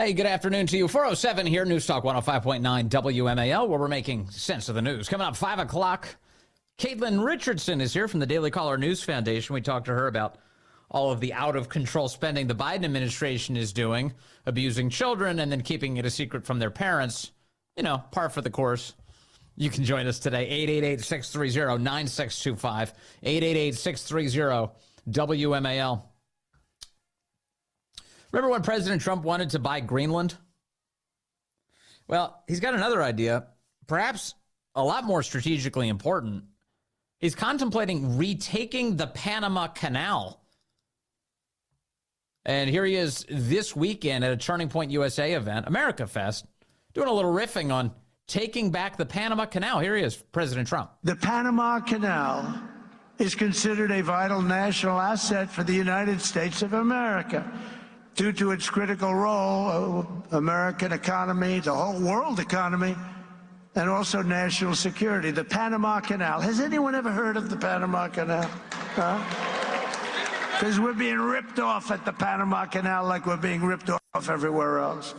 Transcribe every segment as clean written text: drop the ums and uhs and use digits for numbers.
Hey, good afternoon to you. 407 here, News Talk 105.9 WMAL, where we're making sense of the news. Coming up 5 o'clock, Caitlin Richardson is here from the Daily Caller News Foundation. We talked to her about all of the out-of-control spending the Biden administration is doing, abusing children and then keeping it a secret from their parents. You know, par for the course. You can join us today, 888-630-9625, 888-630-WMAL. Remember when President Trump wanted to buy Greenland? Well, he's got another idea, perhaps a lot more strategically important. He's contemplating retaking the Panama Canal. And here he is this weekend at a Turning Point USA event, America Fest, doing a little riffing on taking back the Panama Canal. Here he is, President Trump. The Panama Canal is considered a vital national asset for the United States of America due to its critical role, American economy, the whole world economy, and also national security. The Panama Canal. Has anyone ever heard of the Panama Canal? Because we're being ripped off at the Panama Canal like we're being ripped off everywhere else.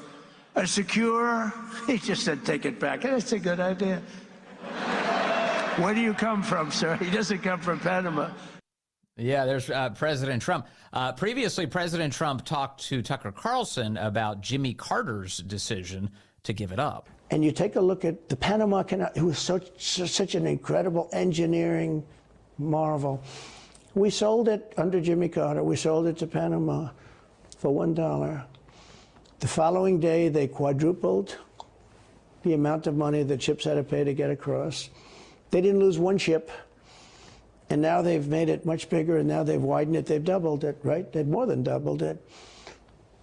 A secure, he just said take it back. That's a good idea. Where do you come from, sir? He doesn't come from Panama. Yeah, there's President Trump. Previously, President Trump talked to Tucker Carlson about Jimmy Carter's decision to give it up. And you take a look at the Panama Canal. It was such an incredible engineering marvel. We sold it under Jimmy Carter. We sold it to Panama for $1. The following day, they quadrupled the amount of money that ships had to pay to get across. They didn't lose one ship. And now they've made it much bigger, and now they've widened it. They've doubled it, right? They've more than doubled it.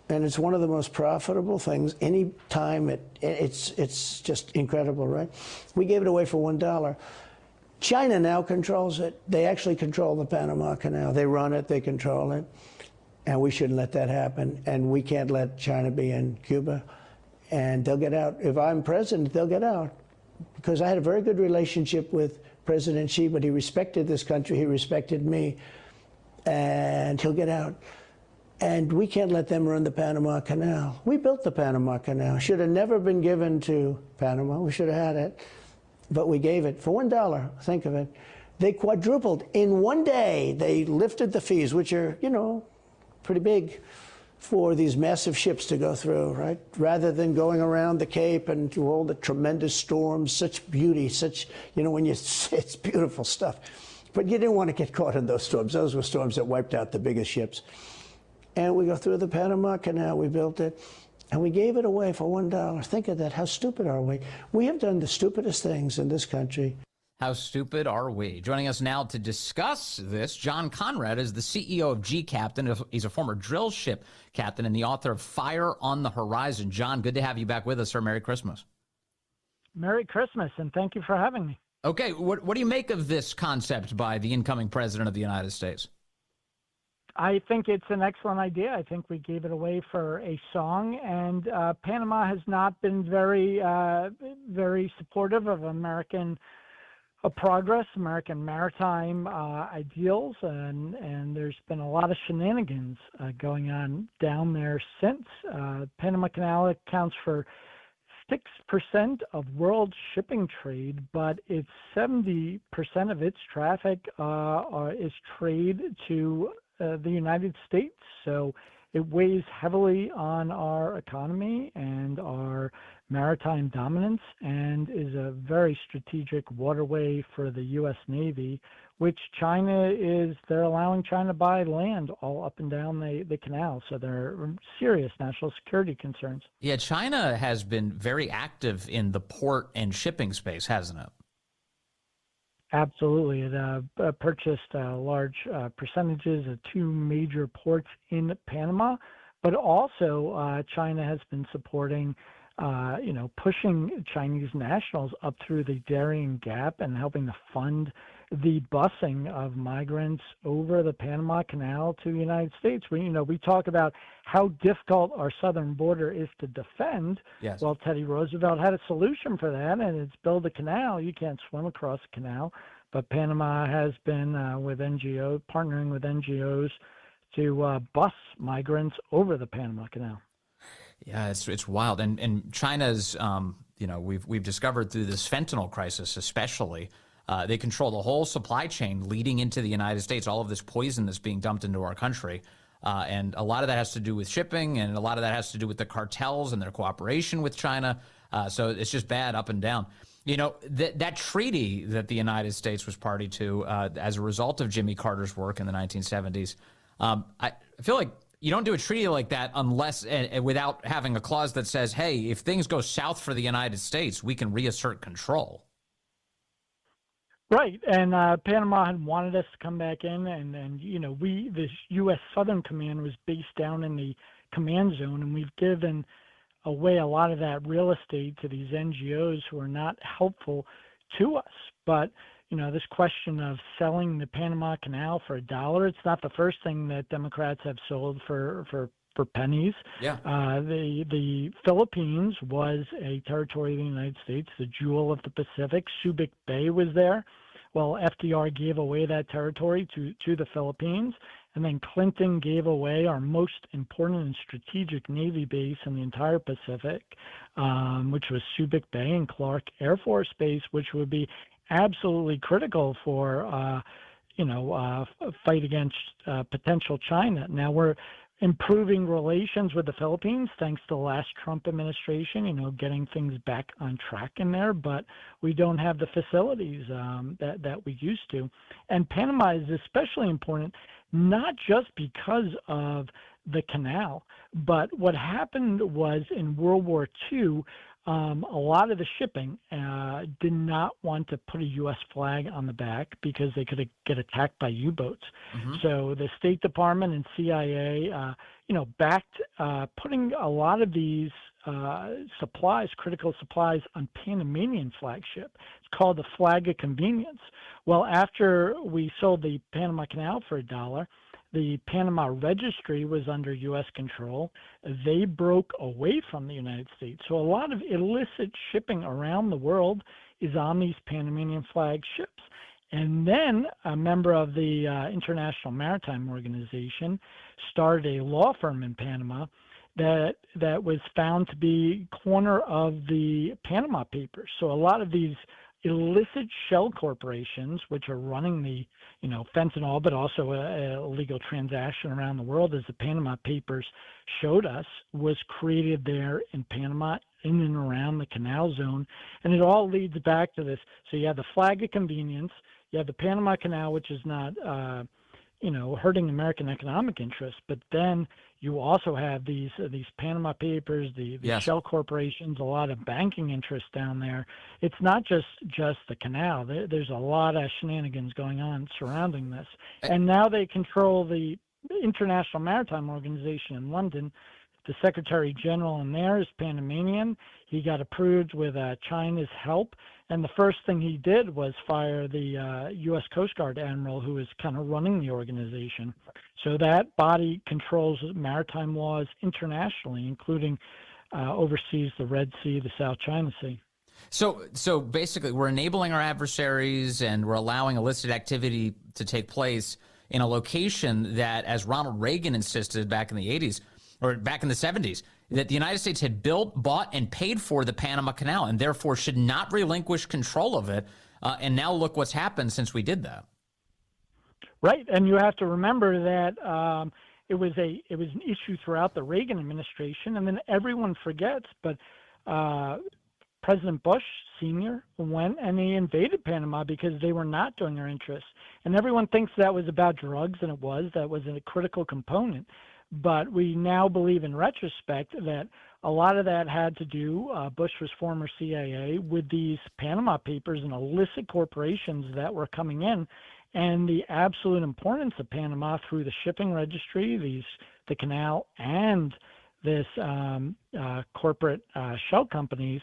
And it's one of the most profitable things. Any time it's just incredible, right? We gave it away for $1. China now controls it. They actually control the Panama Canal. They run it, they control it. And we shouldn't let that happen. And we can't let China be in Cuba. And they'll get out. If I'm president, they'll get out. Because I had a very good relationship with President Xi, but he respected this country, he respected me, and he'll get out. And we can't let them run the Panama Canal. We built the Panama Canal. Should have never been given to Panama. We should have had it, but we gave it for $1. Think of it. They quadrupled. In one day, they lifted the fees, which are, you know, pretty big, for these massive ships to go through, right? Rather than going around the Cape and through all the tremendous storms, such beauty, such, you know, it's beautiful stuff. But you didn't want to get caught in those storms. Those were storms that wiped out the biggest ships. And we go through the Panama Canal, we built it, and we gave it away for $1. Think of that. How stupid are we? We have done the stupidest things in this country. How stupid are we? Joining us now to discuss this, John Konrad is the CEO of G Captain. He's a former drill ship captain and the author of Fire on the Horizon. John, good to have you back with us, sir. Merry Christmas. Merry Christmas, and thank you for having me. Okay, what do you make of this concept by the incoming president of the United States? I think it's an excellent idea. I think we gave it away for a song, and Panama has not been very supportive of American progress, American maritime ideals, and there's been a lot of shenanigans going on down there since. Panama Canal accounts for 6% of world shipping trade, but it's 70% of its traffic is trade to the United States. So it weighs heavily on our economy and our maritime dominance, and is a very strategic waterway for the U.S. Navy, which they're allowing China to buy land all up and down the canal. So there are serious national security concerns. Yeah, China has been very active in the port and shipping space, hasn't it? Absolutely. It purchased large percentages of two major ports in Panama, but also China has been supporting pushing Chinese nationals up through the Darien Gap and helping to fund the busing of migrants over the Panama Canal to the United States. We talk about how difficult our southern border is to defend. Yes. Well, Teddy Roosevelt had a solution for that, and it's build a canal. You can't swim across the canal, but Panama has been partnering with NGOs to bus migrants over the Panama Canal. Yeah, it's wild, and China's we've discovered through this fentanyl crisis, especially, they control the whole supply chain leading into the United States. All of this poison that's being dumped into our country, and a lot of that has to do with shipping, and a lot of that has to do with the cartels and their cooperation with China. So it's just bad up and down. That treaty that the United States was party to as a result of Jimmy Carter's work in the 1970s, I feel like you don't do a treaty like that unless without having a clause that says, hey, if things go south for the United States, we can reassert control. Right, and Panama had wanted us to come back in, and this U.S. Southern Command was based down in the command zone, and we've given away a lot of that real estate to these NGOs who are not helpful to us. But this question of selling the Panama Canal for $1, it's not the first thing that Democrats have sold for pennies. Yeah. The Philippines was a territory of the United States, the jewel of the Pacific. Subic Bay was there. Well, FDR gave away that territory to the Philippines, and then Clinton gave away our most important and strategic Navy base in the entire Pacific, which was Subic Bay and Clark Air Force Base, which would be absolutely critical for, fight against potential China. Now we're improving relations with the Philippines thanks to the last Trump administration, getting things back on track in there, but we don't have the facilities that we used to. And Panama is especially important, not just because of the canal, but what happened was in World War II, a lot of the shipping did not want to put a U.S. flag on the back because they could get attacked by U-boats. Mm-hmm. So the State Department and CIA, backed putting a lot of these supplies, critical supplies, on Panamanian flagship. It's called the flag of convenience. Well, after we sold the Panama Canal for $1, the Panama Registry was under U.S. control. They broke away from the United States. So a lot of illicit shipping around the world is on these Panamanian flag ships. And then a member of the International Maritime Organization started a law firm in Panama that was found to be corner of the Panama Papers. So a lot of these illicit shell corporations, which are running the fentanyl, but also a illegal transaction around the world, as the Panama Papers showed us, was created there in Panama, in and around the canal zone. And it all leads back to this. So you have the flag of convenience, you have the Panama Canal, which is not, hurting American economic interests, but then you also have these Panama Papers, the yes. shell corporations, a lot of banking interest down there. It's not just the canal. There's a lot of shenanigans going on surrounding this. And now they control the International Maritime Organization in London. The Secretary General in there is Panamanian. He got approved with China's help. And the first thing he did was fire the U.S. Coast Guard admiral who is kind of running the organization. So that body controls maritime laws internationally, including oversees the Red Sea, the South China Sea. So basically, we're enabling our adversaries and we're allowing illicit activity to take place in a location that, as Ronald Reagan insisted back in the 80s, or back in the 70s, that the United States had built, bought, and paid for the Panama Canal, and therefore should not relinquish control of it. And now look what's happened since we did that. Right, and you have to remember that it was an issue throughout the Reagan administration, and then everyone forgets, but President Bush Sr. went and he invaded Panama because they were not doing their interests. And everyone thinks that was about drugs, and that was a critical component. But we now believe in retrospect that a lot of that had to do, Bush was former CIA, with these Panama Papers and illicit corporations that were coming in, and the absolute importance of Panama through the shipping registry, the canal, and this corporate shell companies.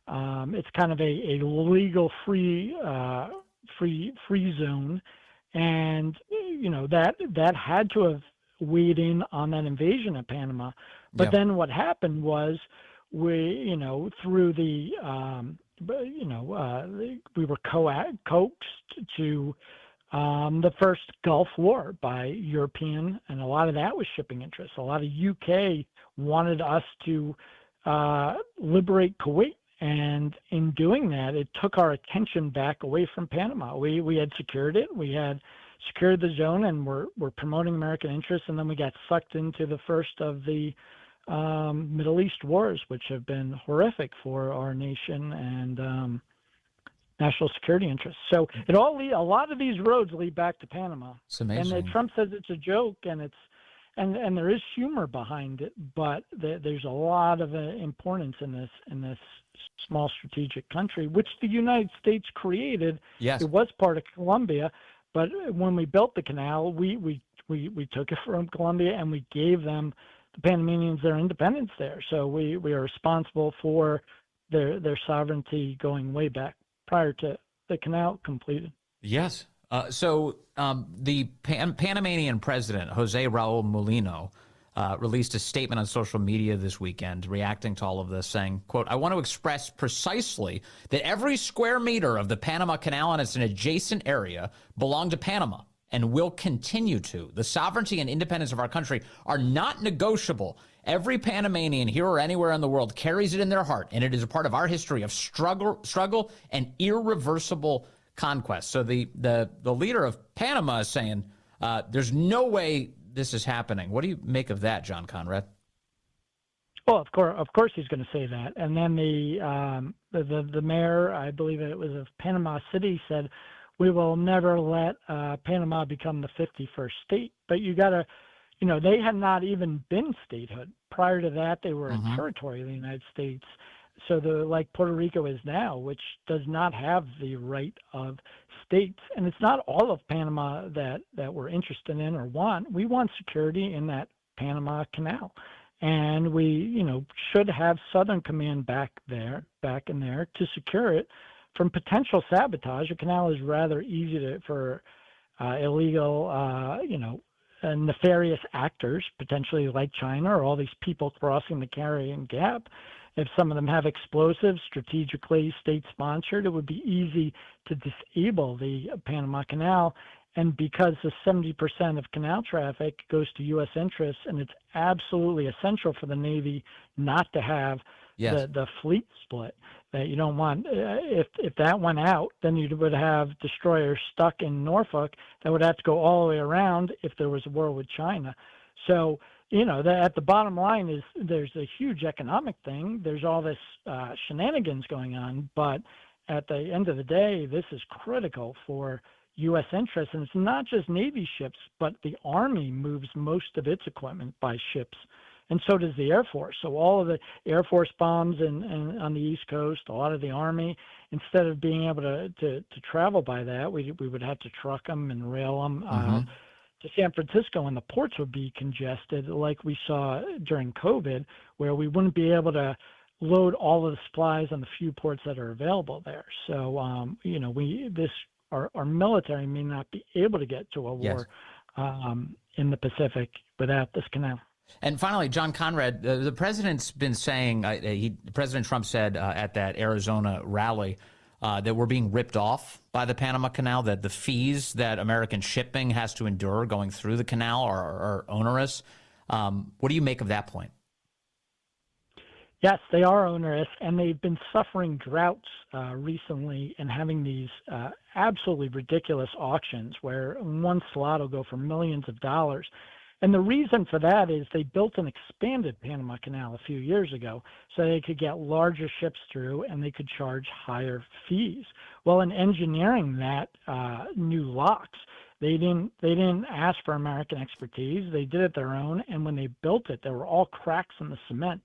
It's kind of a legal free zone, and that had to have weighed in on that invasion of Panama. But then what happened was we were coaxed to the first Gulf War by European, and a lot of that was shipping interests. A lot of UK wanted us to liberate Kuwait, and in doing that, it took our attention back away from Panama. We had secured it, we had secured the zone, and we're promoting American interests, and then we got sucked into the first of the Middle East wars, which have been horrific for our nation and national security interests. So a lot of these roads lead back to Panama. It's amazing. And Trump says it's a joke, and and there is humor behind it, but there's a lot of importance in this small strategic country, which the United States created. Yes. It was part of Colombia, but when we built the canal, we took it from Colombia and we gave them, the Panamanians, their independence there. So we are responsible for their sovereignty going way back prior to the canal completed. Yes. So the Panamanian president, Jose Raul Mulino, released a statement on social media this weekend reacting to all of this, saying, quote, "I want to express precisely that every square meter of the Panama Canal and its an adjacent area belong to Panama and will continue to. The sovereignty and independence of our country are not negotiable. Every Panamanian here or anywhere in the world carries it in their heart, and it is a part of our history of struggle and irreversible conquest." So the leader of Panama is saying there's no way this is happening. What do you make of that, John Konrad? Well, of course he's going to say that. And then the mayor, I believe it was of Panama City, said, "We will never let Panama become the 51st state." But you got to, they had not even been statehood. Prior to that, they were a territory of the United States. So like Puerto Rico is now, which does not have the right of states. And it's not all of Panama that we're interested in or want. We want security in that Panama Canal. And we, should have Southern Command back in there to secure it from potential sabotage. A canal is rather easy for illegal, nefarious actors, potentially like China or all these people crossing the Caribbean Gap. If some of them have explosives, strategically state-sponsored, it would be easy to disable the Panama Canal. And because the 70% of canal traffic goes to U.S. interests, and it's absolutely essential for the Navy not to have the fleet split, that you don't want. If that went out, then you would have destroyers stuck in Norfolk that would have to go all the way around if there was a war with China. So, at the bottom line is there's a huge economic thing. There's all this shenanigans going on, but at the end of the day, this is critical for U.S. interests. And it's not just Navy ships, but the Army moves most of its equipment by ships, and so does the Air Force. So all of the Air Force bombs on the East Coast, a lot of the Army, instead of being able to travel by that, we would have to truck them and rail them to San Francisco, and the ports would be congested like we saw during COVID, where we wouldn't be able to load all of the supplies on the few ports that are available there. So, our military may not be able to get to a war in the Pacific without this canal. And finally, John Konrad, the president's been saying, President Trump said at that Arizona rally that we're being ripped off by the Panama Canal, that the fees that American shipping has to endure going through the canal are onerous. What do you make of that point? Yes, they are onerous, and they've been suffering droughts recently and having these absolutely ridiculous auctions where one slot will go for millions of dollars. And the reason for that is they built an expanded Panama Canal a few years ago so they could get larger ships through and they could charge higher fees. Well, in engineering that new locks, they didn't ask for American expertise. They did it their own, and when they built it, there were all cracks in the cement,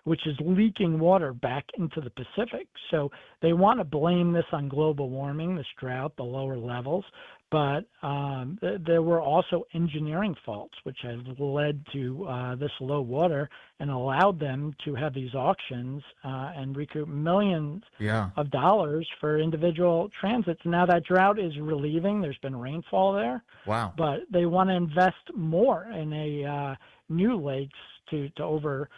which is leaking water back into the Pacific. So they want to blame this on global warming, this drought, the lower levels. But there were also engineering faults, which has led to this low water and allowed them to have these auctions and recoup millions of dollars for individual transits. Now that drought is relieving. There's been rainfall there. Wow. But they want to invest more in a new lakes to over,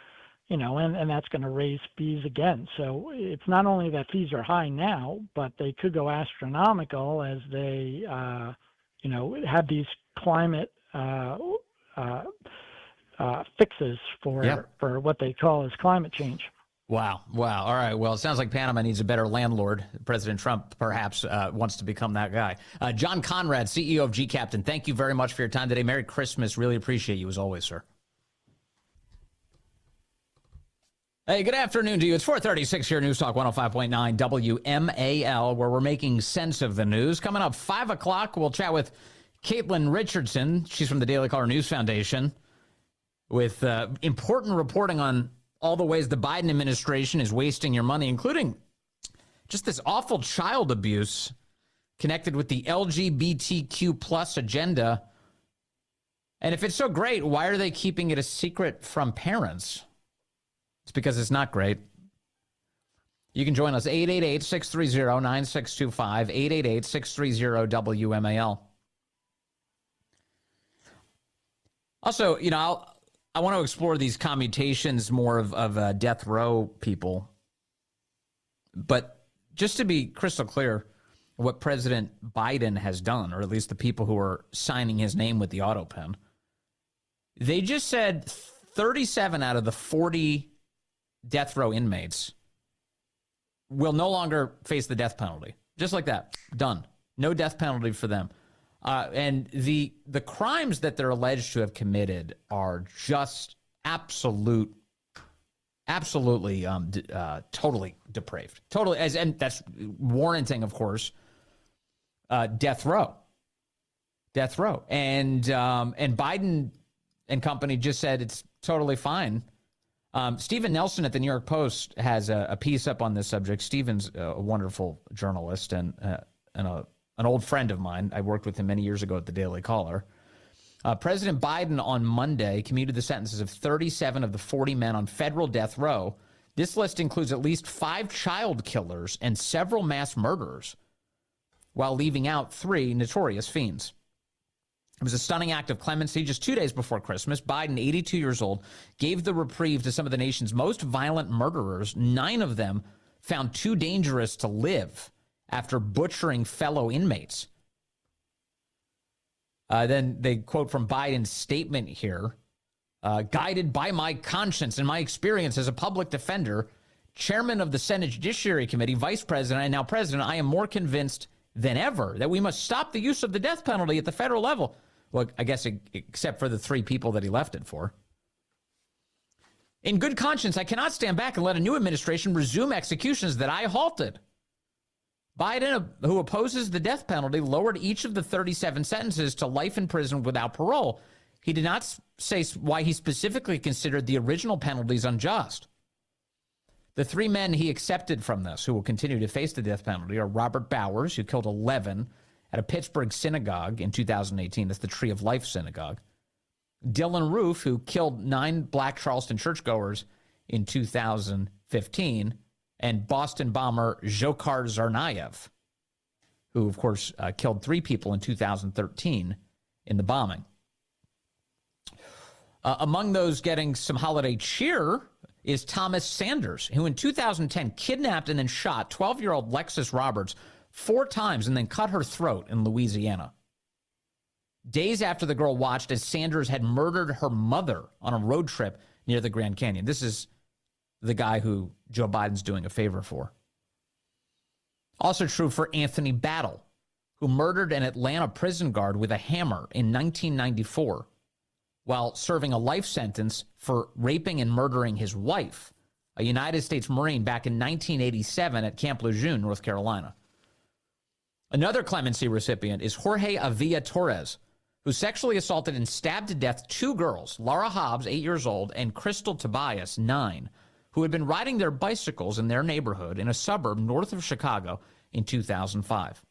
and that's going to raise fees again. So it's not only that fees are high now, but they could go astronomical as they, have these climate fixes for what they call as climate change. Wow. All right. Well, it sounds like Panama needs a better landlord. President Trump perhaps wants to become that guy. John Konrad, CEO of G-Captain, thank you very much for your time today. Merry Christmas. Really appreciate you as always, sir. Hey, good afternoon to you. It's 4:36 here, News Talk 105.9 WMAL, where we're making sense of the news. Coming up 5 o'clock, we'll chat with Caitlin Richardson. She's from the Daily Caller News Foundation with important reporting on all the ways the Biden administration is wasting your money, including just this awful child abuse connected with the LGBTQ plus agenda. And if it's so great, why are they keeping it a secret from parents? It's because it's not great. You can join us, 888-630-9625, 888-630-WMAL. Also, I want to explore these commutations more of death row people. But just to be crystal clear, what President Biden has done, or at least the people who are signing his name with the auto pen, they just said 37 out of the 40 death row inmates will no longer face the death penalty. Just like that. Done. No death penalty for them. And the crimes that they're alleged to have committed are just absolutely totally depraved. Totally, and that's warranting, of course, death row. Death row. And Biden and company just said it's totally fine. Stephen Nelson at the New York Post has a piece up on this subject. Stephen's a wonderful journalist and an old friend of mine. I worked with him many years ago at the Daily Caller. President Biden on Monday commuted the sentences of 37 of the 40 men on federal death row. This list includes at least 5 child killers and several mass murderers, while leaving out 3 notorious fiends. It was a stunning act of clemency. Just 2 days before Christmas, Biden, 82 years old, gave the reprieve to some of the nation's most violent murderers. 9 of them found too dangerous to live after butchering fellow inmates. Then they quote from Biden's statement here, guided by my conscience and my experience as a public defender, chairman of the Senate Judiciary Committee, vice president, and now president, I am more convinced than ever that we must stop the use of the death penalty at the federal level. Well, I guess except for the 3 people that he left it for. In good conscience, I cannot stand back and let a new administration resume executions that I halted. Biden, who opposes the death penalty, lowered each of the 37 sentences to life in prison without parole. He did not say why he specifically considered the original penalties unjust. The 3 men he accepted from this, who will continue to face the death penalty, are Robert Bowers, who killed 11 at a Pittsburgh synagogue in 2018. That's the Tree of Life synagogue. Dylan Roof, who killed 9 black Charleston churchgoers in 2015. And Boston bomber Dzhokhar Tsarnaev, who, of course, killed 3 people in 2013 in the bombing. Among those getting some holiday cheer is Thomas Sanders, who in 2010 kidnapped and then shot 12-year-old Lexus Roberts 4 times and then cut her throat in Louisiana. Days after the girl watched as Sanders had murdered her mother on a road trip near the Grand Canyon. This is the guy who Joe Biden's doing a favor for. Also true for Anthony Battle, who murdered an Atlanta prison guard with a hammer in 1994 while serving a life sentence for raping and murdering his wife, a United States Marine, back in 1987 at Camp Lejeune, North Carolina. Another clemency recipient is Jorge Avila Torres, who sexually assaulted and stabbed to death 2 girls, Laura Hobbs, 8 years old, and Crystal Tobias, 9, who had been riding their bicycles in their neighborhood in a suburb north of Chicago in 2005.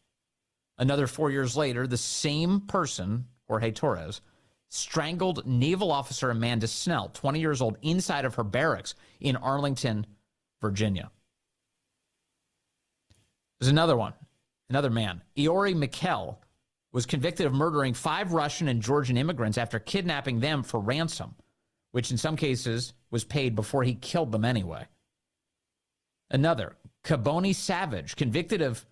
Another 4 years later, the same person, Jorge Torres, strangled Naval Officer Amanda Snell, 20 years old, inside of her barracks in Arlington, Virginia. There's another one, another man. Iori Mikkel was convicted of murdering 5 Russian and Georgian immigrants after kidnapping them for ransom, which in some cases was paid before he killed them anyway. Another, Kaboni Savage, convicted of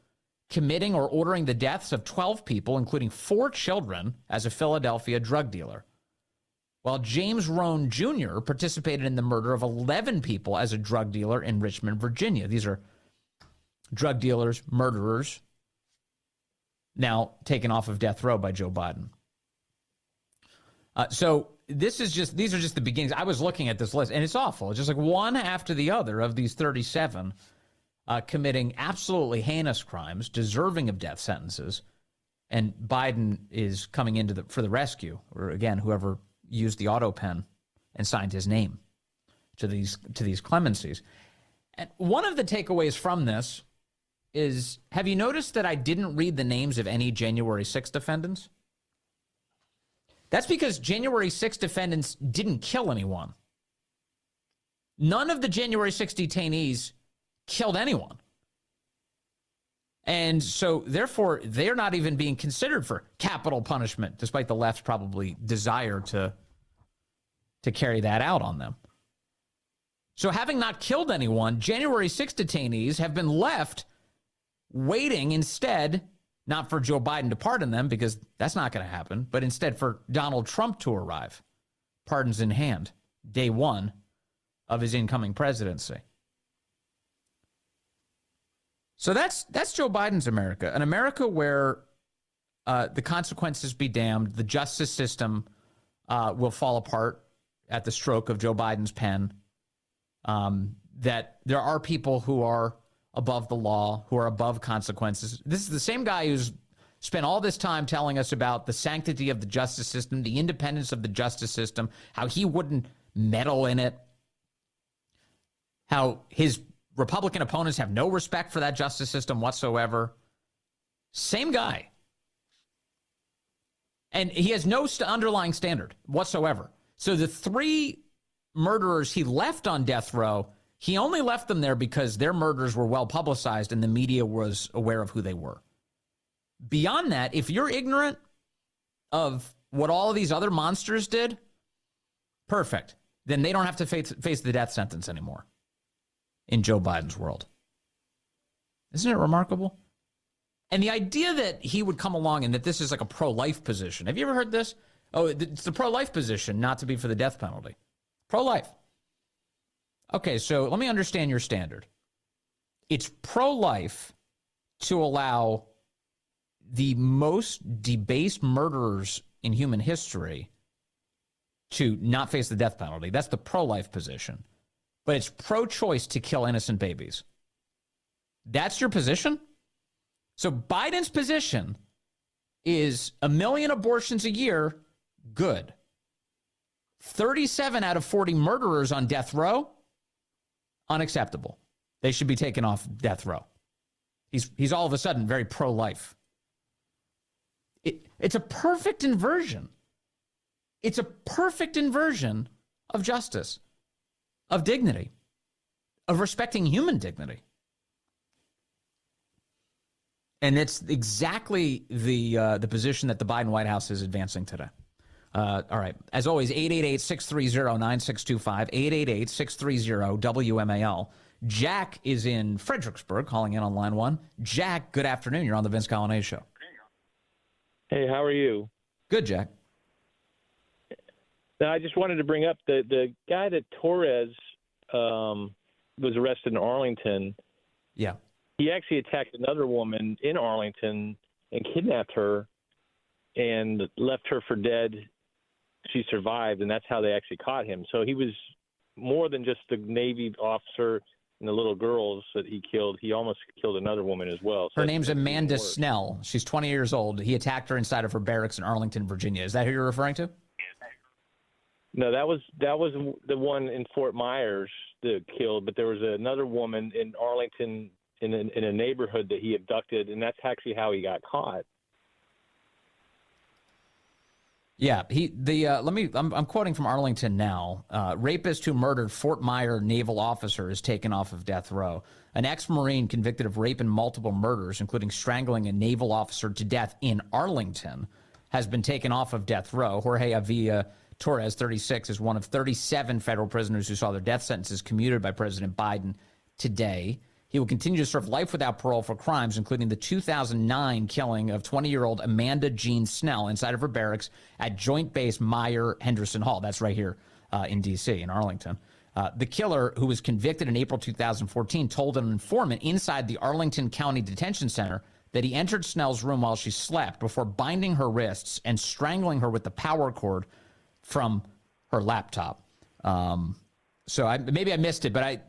committing or ordering the deaths of 12 people, including 4 children, as a Philadelphia drug dealer, while James Rohn Jr. participated in the murder of 11 people as a drug dealer in Richmond, Virginia. These are drug dealers, murderers, now taken off of death row by Joe Biden. So these are just the beginnings. I was looking at this list, and it's awful. It's just like one after the other of these 37 committing absolutely heinous crimes, deserving of death sentences, and Biden is coming into for the rescue, or again, whoever used the auto pen and signed his name to these clemencies. And one of the takeaways from this is, have you noticed that I didn't read the names of any January 6th defendants? That's because January 6th defendants didn't kill anyone. None of the January 6th detainees killed anyone. And so, therefore, they're not even being considered for capital punishment, despite the left's probably desire to carry that out on them. So, having not killed anyone, January 6th detainees have been left waiting instead, not for Joe Biden to pardon them, because that's not going to happen, but instead for Donald Trump to arrive, pardons in hand, day one of his incoming presidency. So that's Joe Biden's America, an America where the consequences be damned, the justice system will fall apart at the stroke of Joe Biden's pen, that there are people who are above the law, who are above consequences. This is the same guy who's spent all this time telling us about the sanctity of the justice system, the independence of the justice system, how he wouldn't meddle in it, how his Republican opponents have no respect for that justice system whatsoever. Same guy. And he has no underlying standard whatsoever. So the 3 murderers he left on death row, he only left them there because their murders were well publicized and the media was aware of who they were. Beyond that, if you're ignorant of what all of these other monsters did, perfect. Then they don't have to face the death sentence anymore in Joe Biden's world. Isn't it remarkable? And the idea that he would come along and that this is like a pro-life position. Have you ever heard this? Oh, it's the pro-life position not to be for the death penalty. Pro-life. Okay, so let me understand your standard. It's pro-life to allow the most debased murderers in human history to not face the death penalty. That's the pro-life position. But it's pro-choice to kill innocent babies. That's your position? So Biden's position is 1 million abortions a year, good. 37 out of 40 murderers on death row, unacceptable. They should be taken off death row. He's all of a sudden very pro-life. It's a perfect inversion. It's a perfect inversion of justice, of dignity, of respecting human dignity. And it's exactly the position that the Biden White House is advancing today. All right. As always, 888-630-9625, 888-630-WMAL. Jack is in Fredericksburg, calling in on line 1. Jack, good afternoon. You're on the Vince Colonnese Show. Hey, how are you? Good, Jack. Now, I just wanted to bring up the guy that Torres was arrested in Arlington. Yeah. He actually attacked another woman in Arlington and kidnapped her and left her for dead. She survived, and that's how they actually caught him. So he was more than just the Navy officer and the little girls that he killed. He almost killed another woman as well. So her name's Amanda Snell. She's 20 years old. He attacked her inside of her barracks in Arlington, Virginia. Is that who you're referring to? No, that was the one in Fort Myers that killed, but there was another woman in Arlington in a neighborhood that he abducted, and that's actually how he got caught. Yeah, I'm quoting from Arlington now. Rapist who murdered Fort Myers naval officer is taken off of death row. An ex-Marine convicted of rape and multiple murders, including strangling a naval officer to death in Arlington, has been taken off of death row. Jorge Avila Torres, 36, is one of 37 federal prisoners who saw their death sentences commuted by President Biden today. He will continue to serve life without parole for crimes, including the 2009 killing of 20-year-old Amanda Jean Snell inside of her barracks at Joint Base Meyer-Henderson Hall. That's right here in D.C., in Arlington. The killer, who was convicted in April 2014, told an informant inside the Arlington County Detention Center that he entered Snell's room while she slept before binding her wrists and strangling her with the power cord from her laptop. Maybe I missed it, but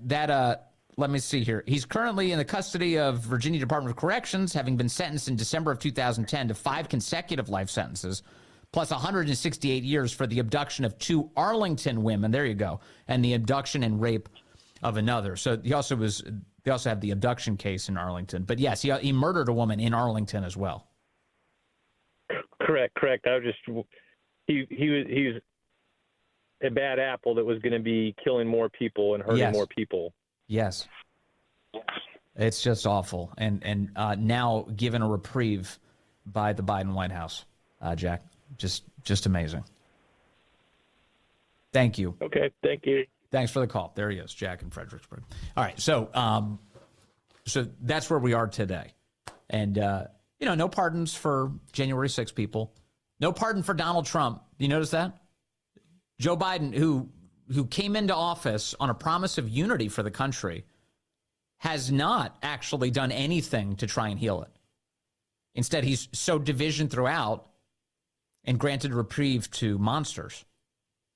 let me see here. He's currently in the custody of Virginia Department of Corrections, having been sentenced in December of 2010 to 5 consecutive life sentences, plus 168 years for the abduction of 2 Arlington women. There you go. And the abduction and rape of another. So they also have the abduction case in Arlington. But yes, he murdered a woman in Arlington as well. Correct. He's a bad apple that was going to be killing more people and hurting more people. Yes. It's just awful. And now given a reprieve by the Biden White House, Jack. Just amazing. Thank you. Okay, thank you. Thanks for the call. There he is, Jack in Fredericksburg. All right, so that's where we are today. And, no pardons for January 6 people. No pardon for Donald Trump. Do you notice that? Joe Biden, who came into office on a promise of unity for the country, has not actually done anything to try and heal it. Instead, he's sowed division throughout and granted reprieve to monsters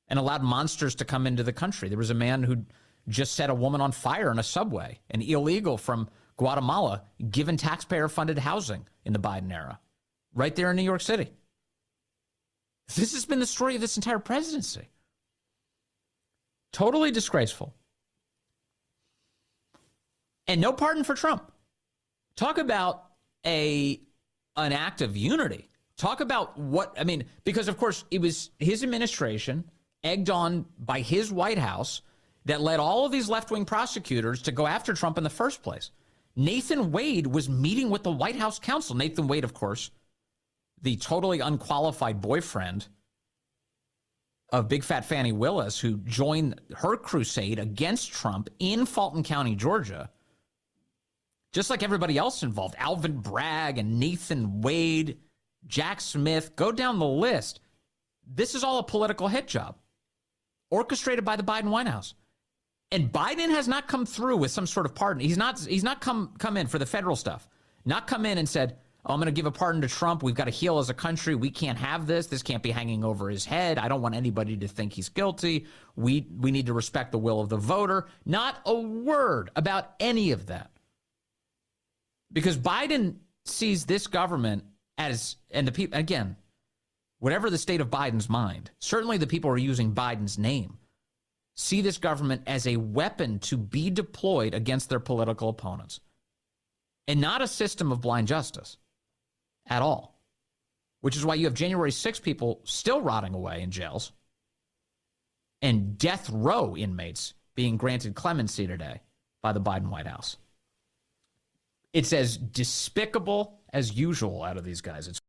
and allowed monsters to come into the country. There was a man who just set a woman on fire in a subway, an illegal from Guatemala, given taxpayer-funded housing in the Biden era, right there in New York City. This has been the story of this entire presidency. Totally disgraceful. And no pardon for Trump. Talk about an act of unity. Talk about because of course it was his administration, egged on by his White House, that led all of these left-wing prosecutors to go after Trump in the first place. Nathan Wade was meeting with the White House counsel. Nathan Wade, of course, the totally unqualified boyfriend of Big Fat Fannie Willis, who joined her crusade against Trump in Fulton County, Georgia. Just like everybody else involved, Alvin Bragg and Nathan Wade, Jack Smith, go down the list. This is all a political hit job orchestrated by the Biden White House. And Biden has not come through with some sort of pardon. He's not come in for the federal stuff. Not come in and said, I'm going to give a pardon to Trump. We've got to heal as a country. We can't have this. This can't be hanging over his head. I don't want anybody to think he's guilty. We need to respect the will of the voter. Not a word about any of that. Because Biden sees this government as, and the people, again, whatever the state of Biden's mind, certainly the people who are using Biden's name, see this government as a weapon to be deployed against their political opponents. And not a system of blind justice at all. Which is why you have January 6 people still rotting away in jails and death row inmates being granted clemency today by the Biden White House. It's as despicable as usual out of these guys. It's